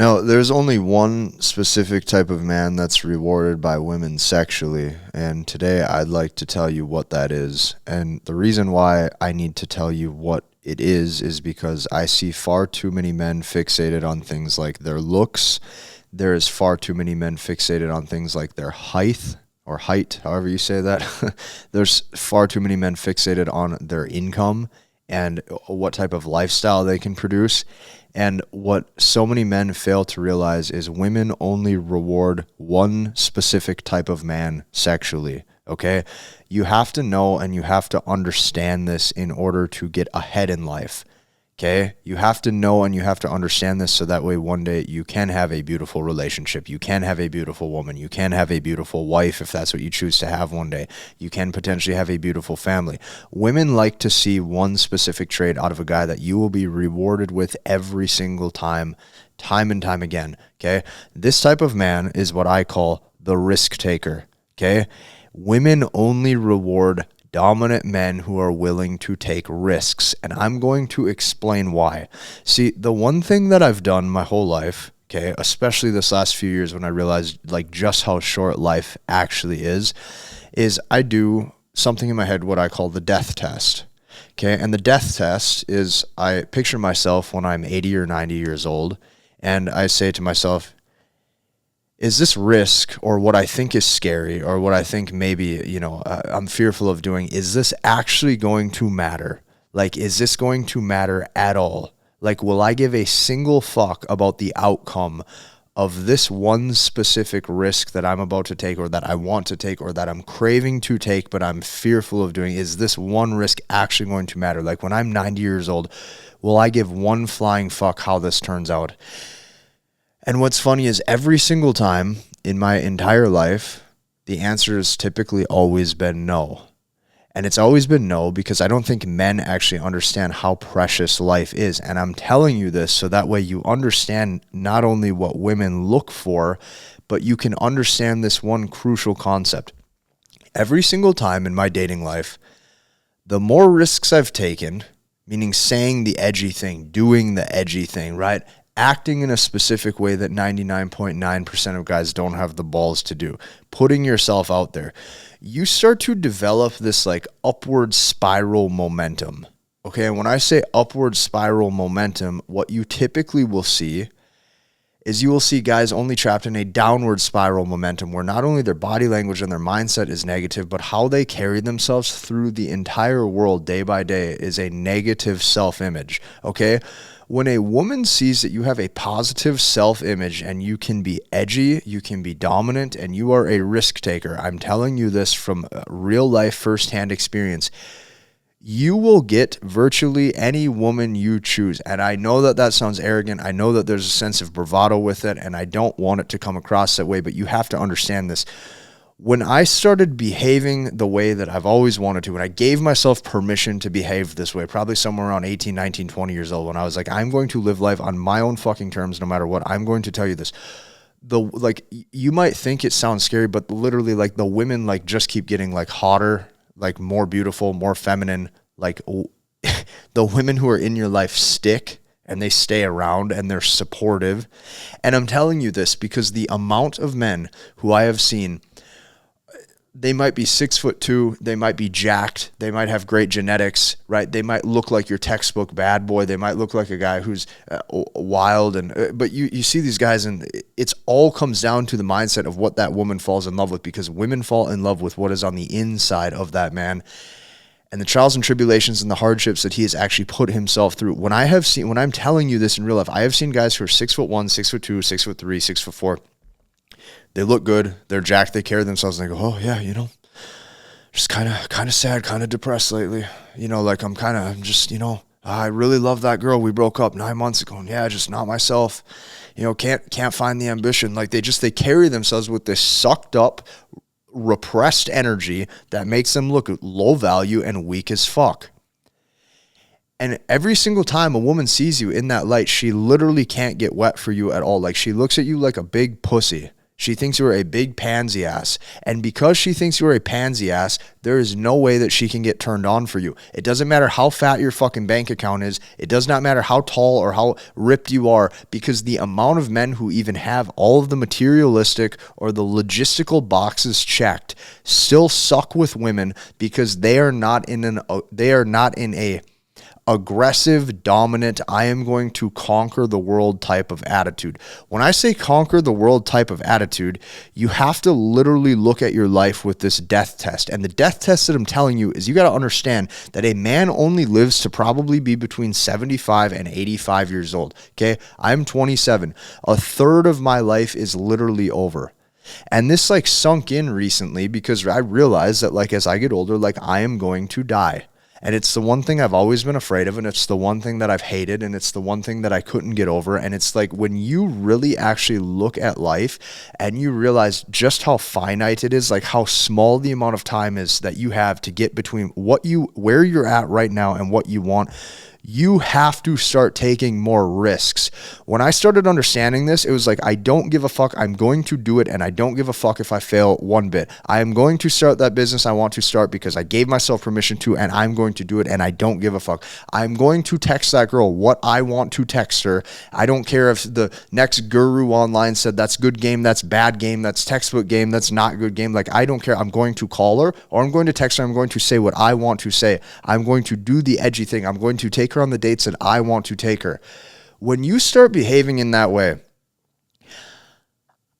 Now, there's only one specific type of man that's rewarded by women sexually, and today I'd like to tell you what that is. And the reason why I need to tell you what it is because I see far too many men fixated on things like their looks. There is far too many men fixated on things like their height or height, however you say that. There's far too many men fixated on their income and what type of lifestyle they can produce. And what so many men fail to realize is women only reward one specific type of man sexually, okay? You have to know and you have to understand this in order to get ahead in life, okay? You have to know and you have to understand this so that way one day you can have a beautiful relationship. You can have a beautiful woman. You can have a beautiful wife if that's what you choose to have one day. You can potentially have a beautiful family. Women like to see one specific trait out of a guy that you will be rewarded with every single time and time again, okay? This type of man is what I call the risk taker, okay? Women only reward dominant men who are willing to take risks, and I'm going to explain why. See, the one thing that I've done my whole life, okay, especially this last few years when I realized like just how short life actually is I do something in my head what I call the death test. Okay, and the death test is I picture myself when I'm 80 or 90 years old, and I say to myself, is this risk or what I think is scary or what I think maybe, I'm fearful of doing, is this actually going to matter? Like, is this going to matter at all? Like, will I give a single fuck about the outcome of this one specific risk that I'm about to take or that I want to take or that I'm craving to take but I'm fearful of doing? Is this one risk actually going to matter? Like, when I'm 90 years old, will I give one flying fuck how this turns out? And what's funny is every single time in my entire life, the answer has typically always been no. And it's always been no because I don't think men actually understand how precious life is. And I'm telling you this so that way you understand not only what women look for, but you can understand this one crucial concept. Every single time in my dating life, the more risks I've taken, meaning saying the edgy thing, doing the edgy thing, right? Acting in a specific way that 99.9% of guys don't have the balls to do, putting yourself out there, you start to develop this like upward spiral momentum. Okay, and when I say upward spiral momentum, what you typically will see is you will see guys only trapped in a downward spiral momentum where not only their body language and their mindset is negative, but how they carry themselves through the entire world day by day is a negative self-image, okay? When a woman sees that you have a positive self-image and you can be edgy, you can be dominant, and you are a risk taker, I'm telling you this from real life firsthand experience, you will get virtually any woman you choose. And I know that that sounds arrogant. I know that there's a sense of bravado with it, and I don't want it to come across that way, but you have to understand this. When I started behaving the way that I've always wanted to, and I gave myself permission to behave this way, probably somewhere around 18, 19, 20 years old, when I was like, I'm going to live life on my own fucking terms no matter what, I'm going to tell you this. You might think it sounds scary, but literally like the women like just keep getting like hotter, like more beautiful, more feminine, like the women who are in your life stick and they stay around and they're supportive. And I'm telling you this because the amount of men who I have seen, they might be 6'2", they might be jacked, they might have great genetics, right? They might look like your textbook bad boy, they might look like a guy who's wild, but you see these guys and it's all comes down to the mindset of what that woman falls in love with, because women fall in love with what is on the inside of that man and the trials and tribulations and the hardships that he has actually put himself through. When I'm telling you this in real life, I have seen guys who are 6'1", 6'2", 6'3", 6'4", they look good, they're jacked, they carry themselves, and they go, oh yeah, just kind of sad, kind of depressed lately. I'm just, I really love that girl. We broke up 9 months ago, and yeah, just not myself. Can't find the ambition. Like they carry themselves with this sucked up, repressed energy that makes them look low value and weak as fuck. And every single time a woman sees you in that light, she literally can't get wet for you at all. Like she looks at you like a big pussy. She thinks you are a big pansy ass. And because she thinks you are a pansy ass, there is no way that she can get turned on for you. It doesn't matter how fat your fucking bank account is. It does not matter how tall or how ripped you are, because the amount of men who even have all of the materialistic or the logistical boxes checked still suck with women because they are not in a aggressive, dominant, I am going to conquer the world type of attitude. When I say conquer the world type of attitude, you have to literally look at your life with this death test. And the death test that I'm telling you is you got to understand that a man only lives to probably be between 75 and 85 years old. Okay. I'm 27. A third of my life is literally over. And this like sunk in recently because I realized that like as I get older, like I am going to die. And it's the one thing I've always been afraid of, and it's the one thing that I've hated, and it's the one thing that I couldn't get over. And it's like when you really actually look at life and you realize just how finite it is, like how small the amount of time is that you have to get between where you're at right now and what you want, you have to start taking more risks. When I started understanding this, it was like, I don't give a fuck. I'm going to do it, and I don't give a fuck if I fail one bit. I am going to start that business I want to start because I gave myself permission to, and I'm going to do it, and I don't give a fuck. I'm going to text that girl what I want to text her. I don't care if the next guru online said that's good game, that's bad game, that's textbook game, that's not good game. Like, I don't care. I'm going to call her, or I'm going to text her. I'm going to say what I want to say. I'm going to do the edgy thing. I'm going to take her on the dates that I want to take her. When you start behaving in that way,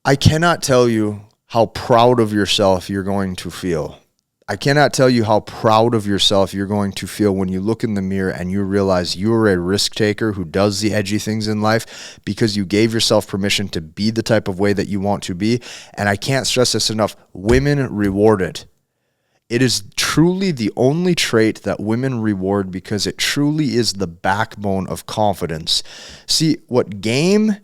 I cannot tell you how proud of yourself you're going to feel. I cannot tell you how proud of yourself you're going to feel when you look in the mirror and you realize you're a risk taker who does the edgy things in life because you gave yourself permission to be the type of way that you want to be. And I can't stress this enough. Women reward it. It is truly the only trait that women reward because it truly is the backbone of confidence. See, what game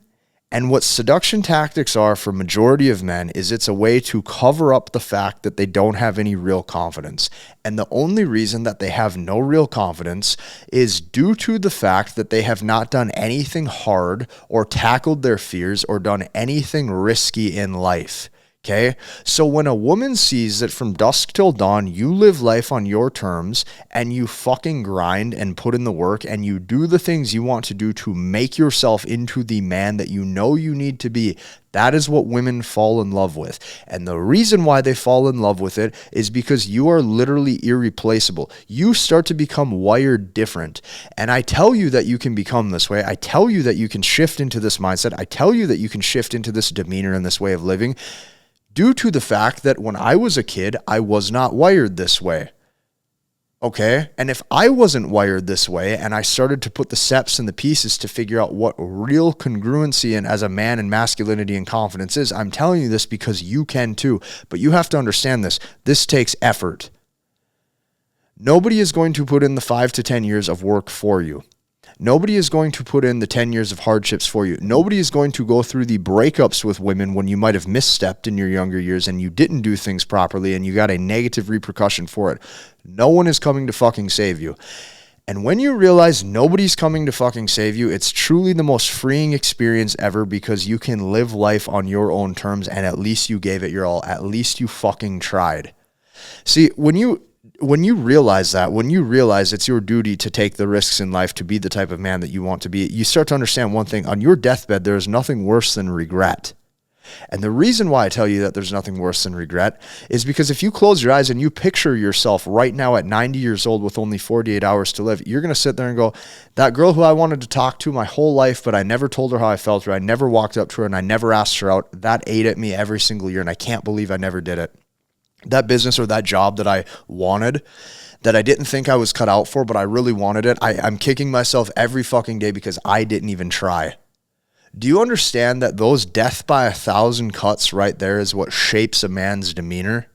and what seduction tactics are for majority of men is it's a way to cover up the fact that they don't have any real confidence. And the only reason that they have no real confidence is due to the fact that they have not done anything hard or tackled their fears or done anything risky in life. Okay, so when a woman sees that from dusk till dawn, you live life on your terms and you fucking grind and put in the work and you do the things you want to do to make yourself into the man that you know you need to be, that is what women fall in love with. And the reason why they fall in love with it is because you are literally irreplaceable. You start to become wired different. And I tell you that you can become this way. I tell you that you can shift into this mindset. I tell you that you can shift into this demeanor and this way of living, due to the fact that when I was a kid, I was not wired this way. Okay? And if I wasn't wired this way and I started to put the steps and the pieces to figure out what real congruency and as a man and masculinity and confidence is, I'm telling you this because you can too. But you have to understand this. This takes effort. Nobody is going to put in the 5 to 10 years of work for you. Nobody is going to put in the 10 years of hardships for you. Nobody is going to go through the breakups with women when you might have misstepped in your younger years and you didn't do things properly and you got a negative repercussion for it. No one is coming to fucking save you. And when you realize nobody's coming to fucking save you, it's truly the most freeing experience ever because you can live life on your own terms and at least you gave it your all. At least you fucking tried. See, when you realize that, when you realize it's your duty to take the risks in life to be the type of man that you want to be, you start to understand one thing. On your deathbed, there is nothing worse than regret. And the reason why I tell you that there's nothing worse than regret is because if you close your eyes and you picture yourself right now at 90 years old with only 48 hours to live, you're going to sit there and go, that girl who I wanted to talk to my whole life, but I never told her how I felt, or I never walked up to her and I never asked her out, that ate at me every single year and I can't believe I never did it. That business or that job that I wanted, that I didn't think I was cut out for, but I really wanted it, I'm kicking myself every fucking day because I didn't even try. Do you understand that those death by 1,000 cuts right there is what shapes a man's demeanor?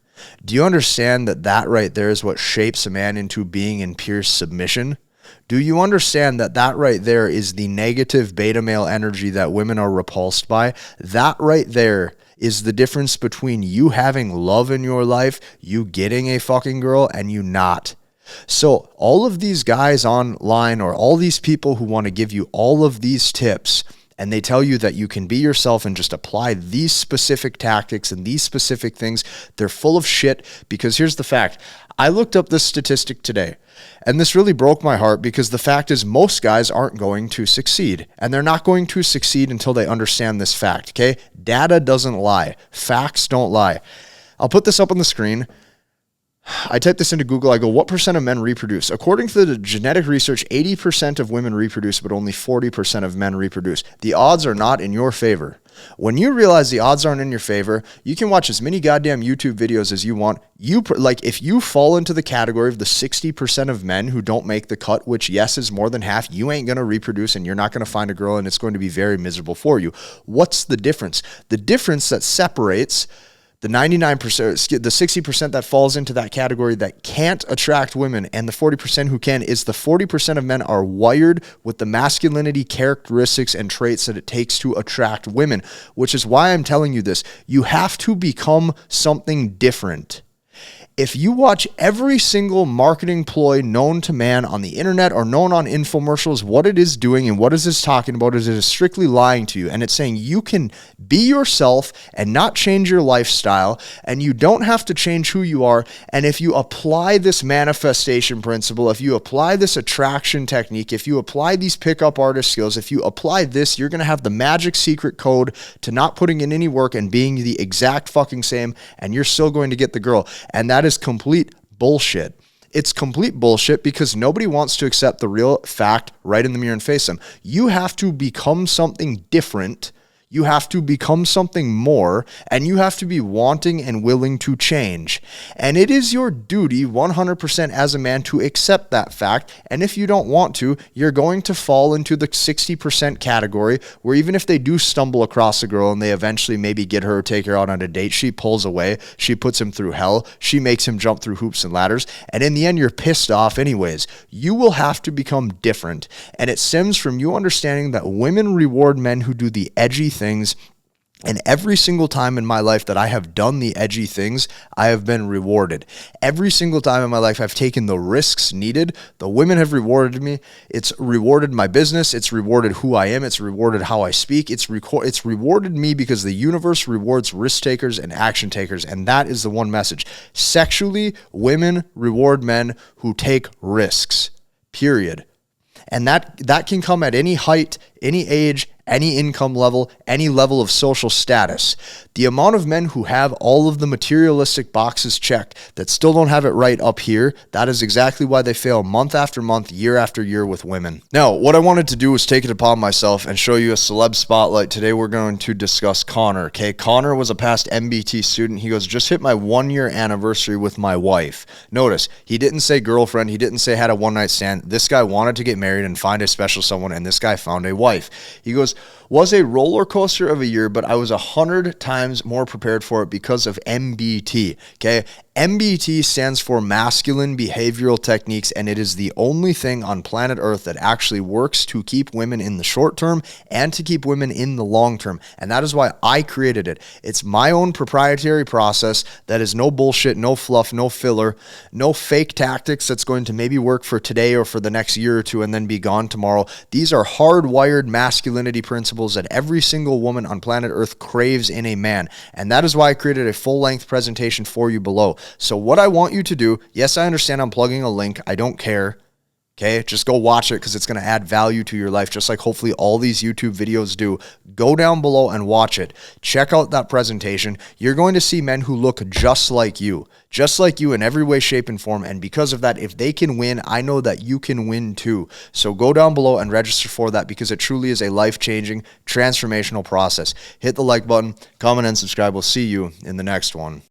Do you understand that that right there is what shapes a man into being in pure submission? Do you understand that that right there is the negative beta male energy that women are repulsed by? That right there is the difference between you having love in your life, you getting a fucking girl, and you not. So all of these guys online or all these people who want to give you all of these tips and they tell you that you can be yourself and just apply these specific tactics and these specific things, they're full of shit. Because here's the fact. I looked up this statistic today, and this really broke my heart, because the fact is most guys aren't going to succeed, and they're not going to succeed until they understand this fact, okay? Data doesn't lie. Facts don't lie. I'll put this up on the screen. I typed this into Google. I go, what percent of men reproduce? According to the genetic research, 80% of women reproduce, but only 40% of men reproduce. The odds are not in your favor. When you realize the odds aren't in your favor, you can watch as many goddamn YouTube videos as you want. If you fall into the category of the 60% of men who don't make the cut, which yes is more than half, you ain't going to reproduce and you're not going to find a girl, and it's going to be very miserable for you. What's the difference? The difference that separates the 99%, the 60% that falls into that category that can't attract women, and the 40% who can, is the 40% of men are wired with the masculinity characteristics and traits that it takes to attract women, which is why I'm telling you this. You have to become something different. If you watch every single marketing ploy known to man on the internet or known on infomercials, what it is doing and what it is talking about is it is strictly lying to you. And it's saying you can be yourself and not change your lifestyle, and you don't have to change who you are. And if you apply this manifestation principle, if you apply this attraction technique, if you apply these pickup artist skills, if you apply this, you're going to have the magic secret code to not putting in any work and being the exact fucking same, and you're still going to get the girl. And that is complete bullshit. It's complete bullshit because nobody wants to accept the real fact right in the mirror and face them. You have to become something different. You have to become something more, and you have to be wanting and willing to change. And it is your duty 100% as a man to accept that fact. And if you don't want to, you're going to fall into the 60% category where even if they do stumble across a girl and they eventually maybe get her or take her out on a date, she pulls away, she puts him through hell, she makes him jump through hoops and ladders, and in the end, you're pissed off anyways. You will have to become different. And it stems from you understanding that women reward men who do the edgy things. And every single time in my life that I have done the edgy things, I have been rewarded. Every single time in my life I've taken the risks needed, the women have rewarded me. It's rewarded my business. It's rewarded who I am. It's rewarded how I speak. It's rewarded me because the universe rewards risk takers and action takers. And that is the one message. Sexually, women reward men who take risks, period. And that can come at any height, any age, any income level, any level of social status. The amount of men who have all of the materialistic boxes checked that still don't have it right up here, that is exactly why they fail month after month, year after year with women. Now, what I wanted to do was take it upon myself and show you a celeb spotlight. Today we're going to discuss Connor, okay? Connor was a past MBT student. He goes, just hit my 1-year anniversary with my wife. Notice, he didn't say girlfriend. He didn't say had a one-night stand. This guy wanted to get married and find a special someone, and this guy found a wife. He goes, was a roller coaster of a year, but I was 100 times more prepared for it because of MBT, okay? MBT stands for masculine behavioral techniques, and it is the only thing on planet Earth that actually works to keep women in the short term and to keep women in the long term. And that is why I created it. It's my own proprietary process that is no bullshit, no fluff, no filler, no fake tactics that's going to maybe work for today or for the next year or two and then be gone tomorrow. These are hardwired masculinity principles that every single woman on planet Earth craves in a man. And that is why I created a full-length presentation for you below. So what I want you to do, yes, I understand I'm plugging a link. I don't care. Okay, just go watch it because it's going to add value to your life, just like hopefully all these YouTube videos do. Go down below and watch it. Check out that presentation. You're going to see men who look just like you in every way, shape, and form. And because of that, if they can win, I know that you can win too. So go down below and register for that because it truly is a life-changing, transformational process. Hit the like button, comment, and subscribe. We'll see you in the next one.